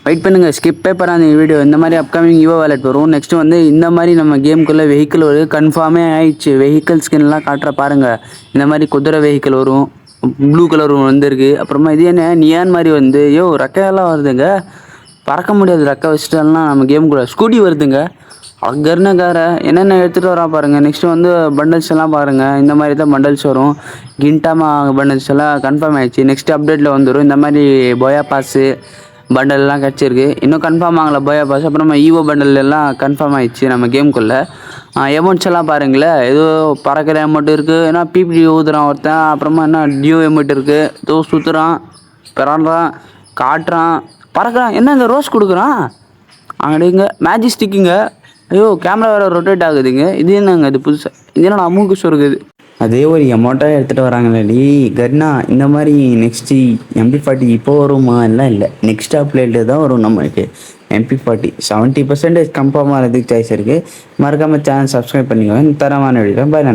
Wait பண்ணுங்கள், ஸ்கிப்பே பண்ணாத video. இந்த மாதிரி அப்கமிங் ஈவோ வாலெட் வரும். நெக்ஸ்ட்டு வந்து இந்த மாதிரி நம்ம கேமுக்குள்ளே வெஹிக்கிள் வருது, கன்ஃபார்மே ஆயிடுச்சு. வெஹிக்கிள் ஸ்கின்லாம் காட்டுற பாருங்கள். இந்த மாதிரி குதிரை வெஹிக்கிள் வரும், ப்ளூ கலர் வந்திருக்கு. அப்புறமா இது என்ன நியான் மாதிரி வந்து ரெக்கையெல்லாம் வருதுங்க. பறக்க முடியாது ரெக்கை வச்சுட்டாலாம் நம்ம கேமுக்குள்ளே. ஸ்கூட்டி வருதுங்க. அங்கர்னக்கார என்னென்ன எடுத்துகிட்டு வரா பாருங்கள். நெக்ஸ்ட்டு வந்து பண்டல்ஸ் எல்லாம் பாருங்கள். இந்த மாதிரி தான் பண்டல்ஸ் வரும். கிண்டாமா பண்டல்ஸ் எல்லாம் கன்ஃபார்ம் ஆகிடுச்சு. நெக்ஸ்ட் அப்டேட்டில் வந்துடும். இந்த மாதிரி போயா பாஸு பண்டல்லாம் கிடச்சிருக்கு. இன்னும் கன்ஃபார்ம் ஆகலை போயா பாஸ். அப்புறமா ஈவோ பண்டல் எல்லாம் கன்ஃபார்ம் ஆகிடுச்சு நம்ம கேமுக்குள்ளே. எமௌண்ட்ஸ் எல்லாம் பாருங்களேன். ஏதோ பறக்கிற எமௌண்ட் இருக்குது, ஏன்னா பிபிடி ஊதுறான் ஒருத்தன். அப்புறமா என்ன டியூ எமௌண்ட் இருக்குது, ஏதோ சுற்றுறான், பிறான்றான், காட்டுறான், பறக்கிறான். என்ன இந்த ரோஸ் கொடுக்குறான் அங்கடிங்க மேஜிஸ்டிக்குங்க. கேமரா வேறு ரொட்டேட் ஆகுதுங்க. இது என்னங்க இது புதுசாக? இது என்ன அமௌண்ட்டு சொருக்குது? அதே ஒரு அமௌண்ட்டாக எடுத்துகிட்டு வராங்களே கர்னா. இந்த மாதிரி நெக்ஸ்ட்டு MP40 இப்போ வருமா? எல்லாம் இல்லை, நெக்ஸ்ட் அப்டேட்டில் தான் வரும் நம்மளுக்கு. MP40 70% கன்ஃபார்ம் ஆகிறதுக்கு சாய்ஸ் இருக்குது. மறக்காமல் சேனல் சப்ஸ்கிரைப் பண்ணிக்கோங்க. தரமான வீடியோ. பாய்.